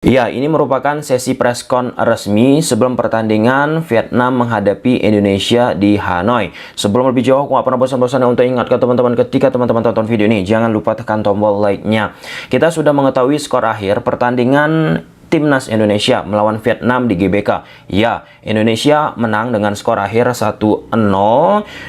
Ya, ini merupakan sesi preskon resmi sebelum pertandingan Vietnam menghadapi Indonesia di Hanoi. Sebelum lebih jauh, aku nggak pernah bosan-bosannya untuk ingatkan teman-teman ketika teman-teman tonton video ini, jangan lupa tekan tombol like-nya. Kita sudah mengetahui skor akhir pertandingan Timnas Indonesia melawan Vietnam di GBK. Ya, Indonesia menang dengan skor akhir 1-0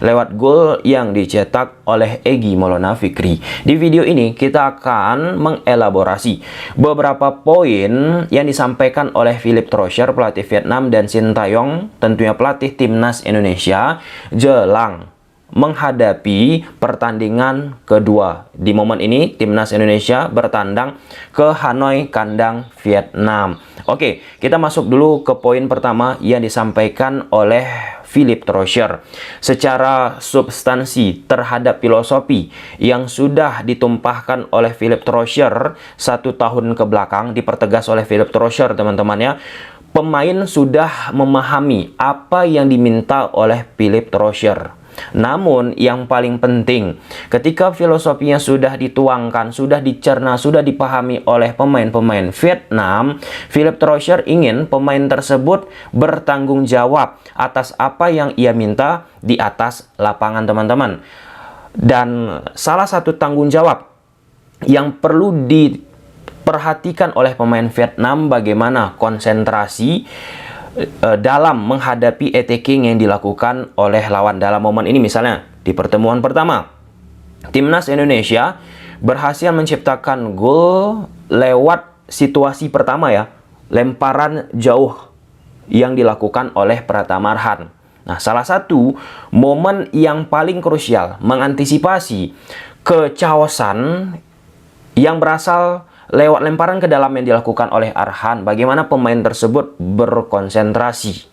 lewat gol yang dicetak oleh Egy Maulana Fikri. Di video ini kita akan mengelaborasi beberapa poin yang disampaikan oleh Philippe Troussier, pelatih Vietnam, dan Sintayong, tentunya pelatih Timnas Indonesia, jelang menghadapi pertandingan kedua. Di momen ini Timnas Indonesia bertandang ke Hanoi, kandang Vietnam. Oke, kita masuk dulu ke poin pertama yang disampaikan oleh Philippe Troussier. Secara substansi terhadap filosofi yang sudah ditumpahkan oleh Philippe Troussier 1 tahun ke belakang, dipertegas oleh Philippe Troussier, teman-teman ya. Pemain sudah memahami apa yang diminta oleh Philippe Troussier. Namun yang paling penting, ketika filosofinya sudah dituangkan, sudah dicerna, sudah dipahami oleh pemain-pemain Vietnam, Philippe Troussier ingin pemain tersebut bertanggung jawab atas apa yang ia minta di atas lapangan, teman-teman. Dan salah satu tanggung jawab yang perlu diperhatikan oleh pemain Vietnam, bagaimana konsentrasi dalam menghadapi attacking yang dilakukan oleh lawan. Dalam momen ini misalnya di pertemuan pertama, Timnas Indonesia berhasil menciptakan gol lewat situasi pertama ya, lemparan jauh yang dilakukan oleh Pratama Arhan. Nah, salah satu momen yang paling krusial mengantisipasi kechaosan yang berasal lewat lemparan ke dalam yang dilakukan oleh Arhan, bagaimana pemain tersebut berkonsentrasi.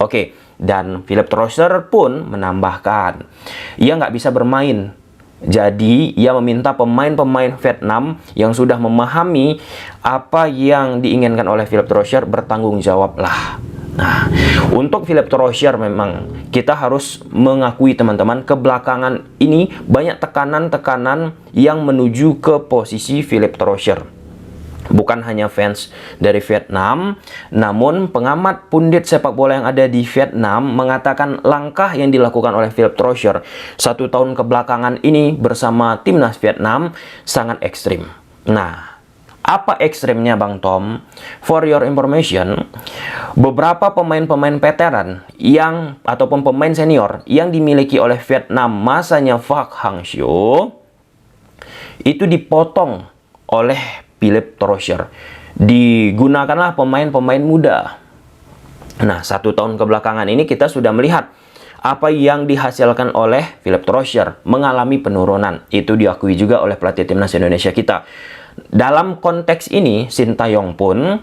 Oke, dan Philippe Troussier pun menambahkan, ia nggak bisa bermain. Jadi, ia meminta pemain-pemain Vietnam yang sudah memahami apa yang diinginkan oleh Philippe Troussier bertanggung jawablah. Nah, untuk Philippe Troussier memang kita harus mengakui, teman-teman, kebelakangan ini banyak tekanan-tekanan yang menuju ke posisi Philippe Troussier. Bukan hanya fans dari Vietnam, namun pengamat pundit sepak bola yang ada di Vietnam mengatakan langkah yang dilakukan oleh Philippe Troussier 1 tahun kebelakangan ini bersama Timnas Vietnam sangat ekstrim. Nah, apa ekstrimnya, Bang Tom? For your information, beberapa pemain-pemain veteran ataupun pemain senior yang dimiliki oleh Vietnam masanya Park Hang-seo itu dipotong oleh Philippe Troussier. Digunakanlah pemain-pemain muda. Nah, 1 tahun kebelakangan ini kita sudah melihat apa yang dihasilkan oleh Philippe Troussier mengalami penurunan. Itu diakui juga oleh pelatih Timnas Indonesia kita. Dalam konteks ini, Sintayong pun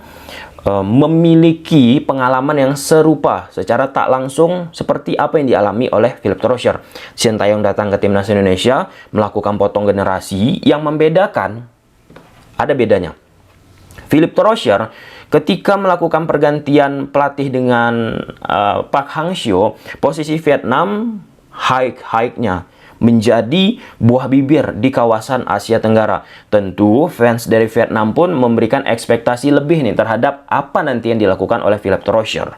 memiliki pengalaman yang serupa secara tak langsung seperti apa yang dialami oleh Philippe Troussier. Sintayong datang ke Timnas Indonesia, melakukan potong generasi. Yang membedakan, ada bedanya. Philippe Troussier ketika melakukan pergantian pelatih dengan Park Hang-seo, posisi Vietnam high-nya menjadi buah bibir di kawasan Asia Tenggara. Tentu fans dari Vietnam pun memberikan ekspektasi lebih nih terhadap apa nanti yang dilakukan oleh Philippe Troussier.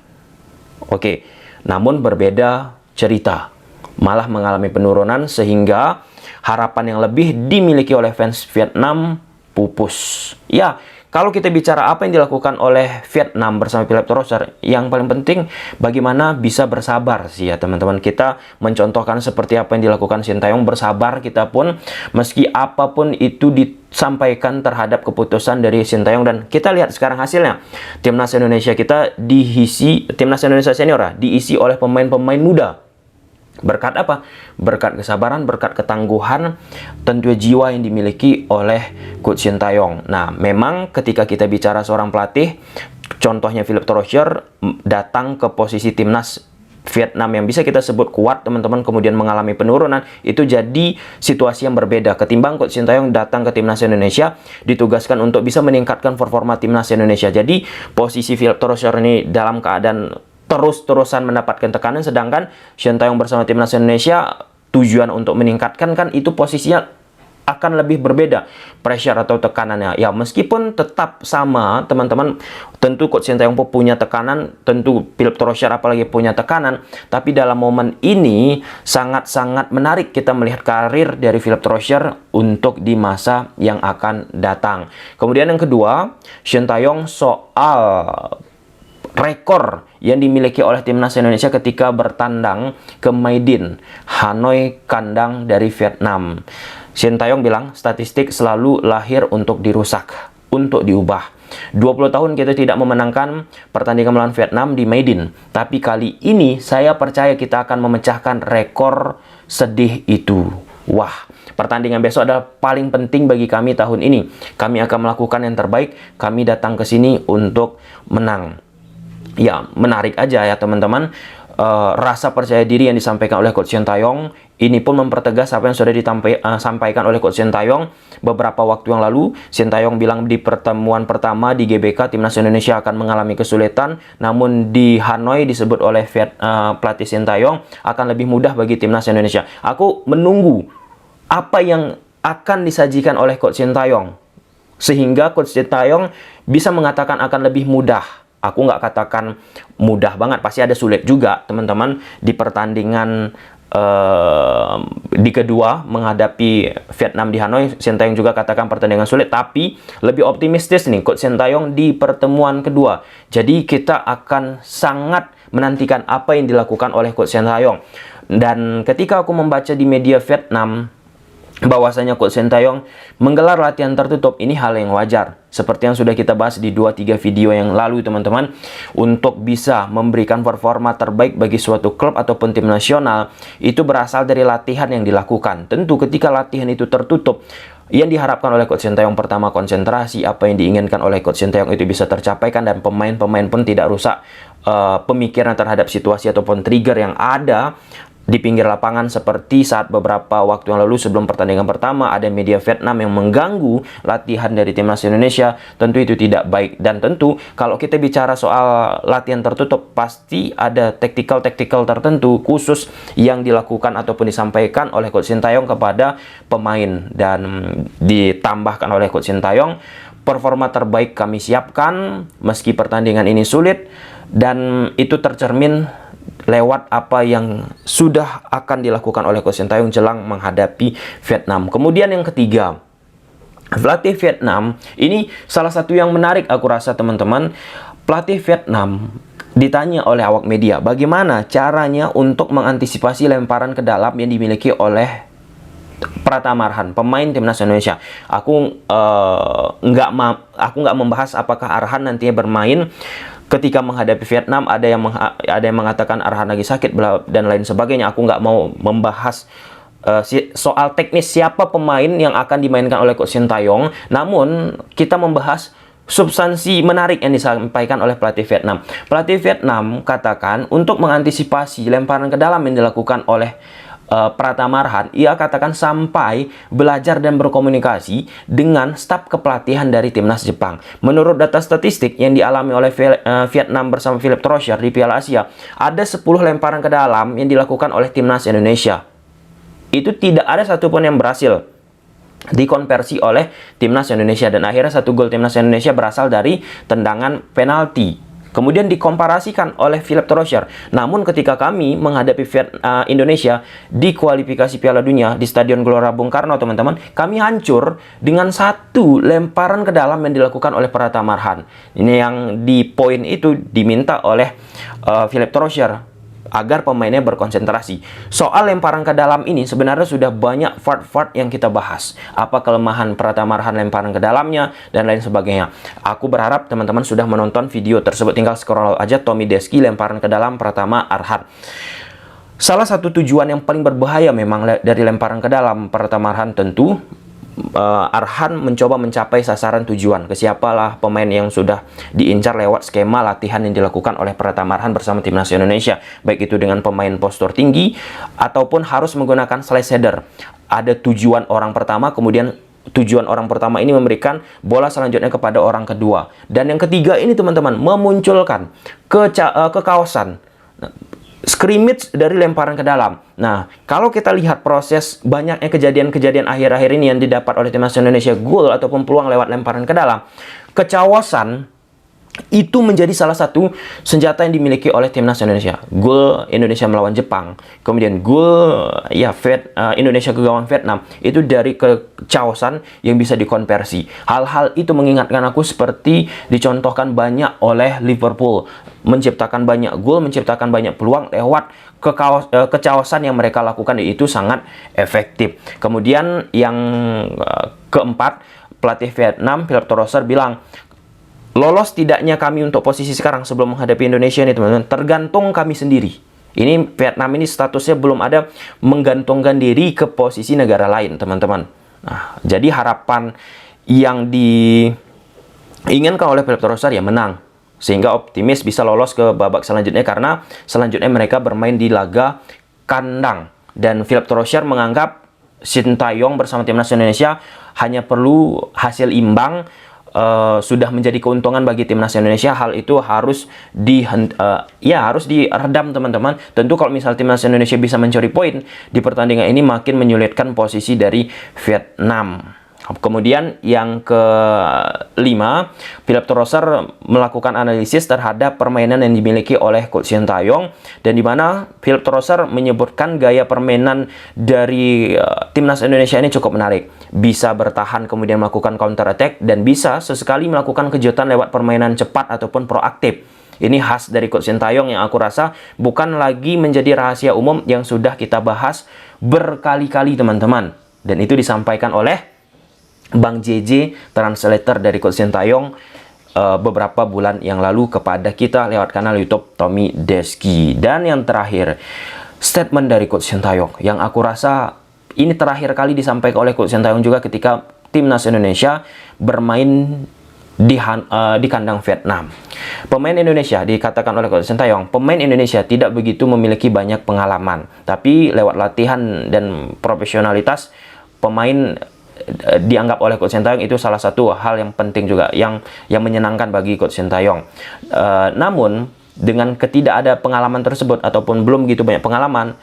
Oke, namun berbeda cerita. Malah mengalami penurunan sehingga harapan yang lebih dimiliki oleh fans Vietnam pupus. Ya, kalau kita bicara apa yang dilakukan oleh Vietnam bersama Philippe Troussier, yang paling penting bagaimana bisa bersabar sih ya, teman-teman. Kita mencontohkan seperti apa yang dilakukan Sintayong, bersabar kita pun meski apapun itu disampaikan terhadap keputusan dari Sintayong. Dan kita lihat sekarang hasilnya. Timnas Indonesia kita Timnas Indonesia senior diisi oleh pemain-pemain muda. Berkat apa? Berkat kesabaran, berkat ketangguhan, tentu jiwa yang dimiliki oleh Coach Sintayong. Nah, memang ketika kita bicara seorang pelatih, contohnya Philippe Troussier datang ke posisi Timnas Vietnam yang bisa kita sebut kuat, teman-teman, kemudian mengalami penurunan, itu jadi situasi yang berbeda ketimbang Coach Sintayong datang ke Timnas Indonesia ditugaskan untuk bisa meningkatkan performa Timnas Indonesia. Jadi posisi Philippe Troussier ini dalam keadaan terus-terusan mendapatkan tekanan, sedangkan Sintayong bersama Timnas Indonesia tujuan untuk meningkatkan kan itu posisinya akan lebih berbeda pressure atau tekanannya. Ya, meskipun tetap sama, teman-teman, tentu Coach Sintayong punya tekanan, tentu Philipp Trossard apalagi punya tekanan, tapi dalam momen ini sangat-sangat menarik kita melihat karir dari Philipp Trossard untuk di masa yang akan datang. Kemudian yang kedua, Sintayong soal rekor yang dimiliki oleh timnas Indonesia ketika bertandang ke Maidin, Hanoi, kandang dari Vietnam. Sintayong bilang, statistik selalu lahir untuk dirusak, untuk diubah. 20 tahun kita tidak memenangkan pertandingan melawan Vietnam di Maidin, tapi kali ini saya percaya kita akan memecahkan rekor sedih itu. Wah, pertandingan besok adalah paling penting bagi kami tahun ini. Kami akan melakukan yang terbaik, kami datang ke sini untuk menang. Ya, menarik aja ya teman-teman. Rasa percaya diri yang disampaikan oleh Coach Sintayong ini pun mempertegas apa yang sudah disampaikan oleh Coach Sintayong beberapa waktu yang lalu. Sintayong bilang di pertemuan pertama di GBK timnas Indonesia akan mengalami kesulitan, namun di Hanoi disebut oleh pelatih Sintayong akan lebih mudah bagi timnas Indonesia. Aku menunggu apa yang akan disajikan oleh Coach Sintayong sehingga Coach Sintayong bisa mengatakan akan lebih mudah. Aku nggak katakan mudah banget, pasti ada sulit juga teman-teman di pertandingan di kedua menghadapi Vietnam di Hanoi. Sintayong juga katakan pertandingan sulit, tapi lebih optimistis nih Coach Sintayong di pertemuan kedua. Jadi kita akan sangat menantikan apa yang dilakukan oleh Coach Sintayong. Dan ketika aku membaca di media Vietnam bahwasanya Coach Sintayong menggelar latihan tertutup, ini hal yang wajar. Seperti yang sudah kita bahas di 2-3 video yang lalu teman-teman, untuk bisa memberikan performa terbaik bagi suatu klub ataupun tim nasional, itu berasal dari latihan yang dilakukan. Tentu ketika latihan itu tertutup, yang diharapkan oleh Coach Sintayong pertama konsentrasi, apa yang diinginkan oleh Coach Sintayong itu bisa tercapaikan, dan pemain-pemain pun tidak rusak pemikiran terhadap situasi ataupun trigger yang ada di pinggir lapangan, seperti saat beberapa waktu yang lalu sebelum pertandingan pertama ada media Vietnam yang mengganggu latihan dari timnas Indonesia. Tentu itu tidak baik, dan tentu kalau kita bicara soal latihan tertutup pasti ada taktikal tertentu khusus yang dilakukan ataupun disampaikan oleh Coach Sintayong kepada pemain, dan ditambahkan oleh Coach Sintayong, performa terbaik kami siapkan meski pertandingan ini sulit, dan itu tercermin lewat apa yang sudah akan dilakukan oleh Coach Sintayong jelang menghadapi Vietnam. Kemudian yang ketiga, pelatih Vietnam ini salah satu yang menarik aku rasa teman-teman. Pelatih Vietnam ditanya oleh awak media bagaimana caranya untuk mengantisipasi lemparan ke dalam yang dimiliki oleh Pratama Arhan, pemain timnas Indonesia. Aku nggak membahas apakah Arhan nantinya bermain ketika menghadapi Vietnam. Ada yang mengatakan Arhan lagi sakit dan lain sebagainya. Aku nggak mau membahas soal teknis siapa pemain yang akan dimainkan oleh Coach Sintayong. Namun kita membahas substansi menarik yang disampaikan oleh pelatih Vietnam. Pelatih Vietnam katakan untuk mengantisipasi lemparan ke dalam yang dilakukan oleh Pratama Arhan, ia katakan sampai belajar dan berkomunikasi dengan staf kepelatihan dari timnas Jepang. Menurut data statistik yang dialami oleh Vietnam bersama Philipp Trossard di Piala Asia, ada 10 lemparan ke dalam yang dilakukan oleh timnas Indonesia. Itu tidak ada satupun yang berhasil dikonversi oleh timnas Indonesia, dan akhirnya 1 gol timnas Indonesia berasal dari tendangan penalti. Kemudian dikomparasikan oleh Philipp Trossard. Namun ketika kami menghadapi Indonesia di kualifikasi Piala Dunia di Stadion Gelora Bung Karno teman-teman, kami hancur dengan 1 lemparan ke dalam yang dilakukan oleh Pratama Arhan. Ini yang di poin itu diminta oleh Philipp Trossard agar pemainnya berkonsentrasi. Soal lemparan ke dalam ini sebenarnya sudah banyak part-part yang kita bahas. Apa kelemahan Pratama Arhan lemparan ke dalamnya dan lain sebagainya. Aku berharap teman-teman sudah menonton video tersebut. Tinggal scroll aja Tommy Deski lemparan ke dalam Pratama Arhan. Salah satu tujuan yang paling berbahaya memang dari lemparan ke dalam Pratama Arhan, tentu Arhan mencoba mencapai sasaran tujuan ke siapalah pemain yang sudah diincar lewat skema latihan yang dilakukan oleh Pratama Arhan bersama timnas Indonesia, baik itu dengan pemain postur tinggi ataupun harus menggunakan slice header. Ada tujuan orang pertama, kemudian tujuan orang pertama ini memberikan bola selanjutnya kepada orang kedua, dan yang ketiga ini teman-teman memunculkan ke kawasan. scrimmage dari lemparan ke dalam. Nah, kalau kita lihat proses banyaknya kejadian-kejadian akhir-akhir ini yang didapat oleh timnas Indonesia, gol ataupun peluang lewat lemparan ke dalam, kecawasan itu menjadi salah satu senjata yang dimiliki oleh timnas Indonesia. Gol Indonesia melawan Jepang, kemudian gol Indonesia ke gawang Vietnam, itu dari kecawasan yang bisa dikonversi. Hal-hal itu mengingatkan aku seperti dicontohkan banyak oleh Liverpool, menciptakan banyak gol, menciptakan banyak peluang lewat kecawasan yang mereka lakukan, itu sangat efektif. Kemudian yang keempat, pelatih Vietnam Philip Torosar bilang, lolos tidaknya kami untuk posisi sekarang sebelum menghadapi Indonesia ini teman-teman, tergantung kami sendiri. Ini Vietnam ini statusnya belum ada menggantungkan diri ke posisi negara lain teman-teman. Nah, jadi harapan yang diinginkan oleh Philip Torosar ya menang, sehingga optimis bisa lolos ke babak selanjutnya, karena selanjutnya mereka bermain di laga kandang. Dan Philip Torosar menganggap Sintayong bersama timnas Indonesia hanya perlu hasil imbang, sudah menjadi keuntungan bagi timnas Indonesia. Hal itu harus harus diredam teman-teman. Tentu kalau misal timnas Indonesia bisa mencuri poin di pertandingan ini, makin menyulitkan posisi dari Vietnam. Kemudian yang kelima, Philip Torosar melakukan analisis terhadap permainan yang dimiliki oleh Coach Sintayong, dan di mana Philip Torosar menyebutkan gaya permainan dari timnas Indonesia ini cukup menarik. Bisa bertahan kemudian melakukan counter attack, dan bisa sesekali melakukan kejutan lewat permainan cepat ataupun proaktif. Ini khas dari Coach Sintayong yang aku rasa bukan lagi menjadi rahasia umum yang sudah kita bahas berkali-kali teman-teman. Dan itu disampaikan oleh Bang JJ, translator dari Coach Sintayong, beberapa bulan yang lalu kepada kita lewat kanal YouTube Tommy Deski. Dan yang terakhir, statement dari Coach Sintayong yang aku rasa ini terakhir kali disampaikan oleh Coach Sintayong juga ketika timnas Indonesia bermain di kandang Vietnam. Pemain Indonesia, dikatakan oleh Coach Sintayong, pemain Indonesia tidak begitu memiliki banyak pengalaman, tapi lewat latihan dan profesionalitas, pemain dianggap oleh Coach Sintayong itu salah satu hal yang penting juga, yang menyenangkan bagi Coach Sintayong. Namun dengan ketidakada pengalaman tersebut ataupun belum begitu banyak pengalaman,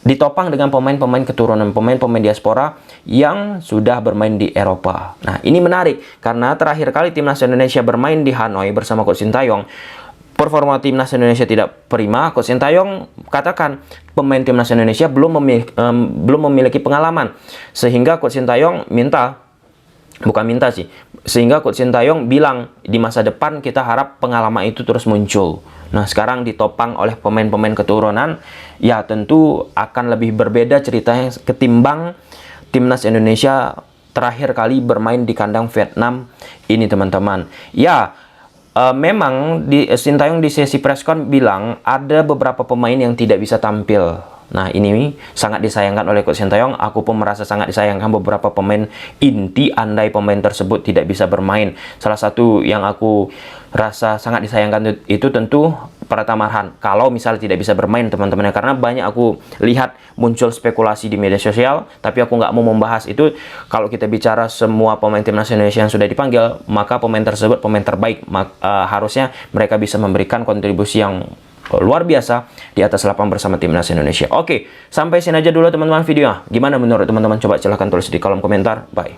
ditopang dengan pemain-pemain keturunan, pemain-pemain diaspora yang sudah bermain di Eropa. Nah, ini menarik karena terakhir kali timnas Indonesia bermain di Hanoi bersama Coach Sintayong, performa timnas Indonesia tidak prima. Coach Sintayong katakan pemain timnas Indonesia belum memiliki pengalaman, sehingga Coach Sintayong sehingga Coach Sintayong bilang di masa depan kita harap pengalaman itu terus muncul. Nah, sekarang ditopang oleh pemain-pemain keturunan, ya tentu akan lebih berbeda ceritanya ketimbang timnas Indonesia terakhir kali bermain di kandang Vietnam ini teman-teman. Ya, memang Sintayong di sesi preskon bilang ada beberapa pemain yang tidak bisa tampil. Nah, ini sangat disayangkan oleh Coach Sintayong. Aku pun merasa sangat disayangkan beberapa pemain inti andai pemain tersebut tidak bisa bermain. Salah satu yang aku rasa sangat disayangkan itu tentu Pratama Arhan. Kalau misalnya tidak bisa bermain teman-teman, karena banyak aku lihat muncul spekulasi di media sosial, tapi aku nggak mau membahas itu. Kalau kita bicara semua pemain timnas Indonesia yang sudah dipanggil, maka pemain tersebut pemain terbaik, harusnya mereka bisa memberikan kontribusi yang luar biasa di atas lapangan bersama timnas Indonesia. Oke, sampai sini aja dulu teman-teman videonya. Gimana menurut teman-teman? Coba silahkan tulis di kolom komentar. Bye.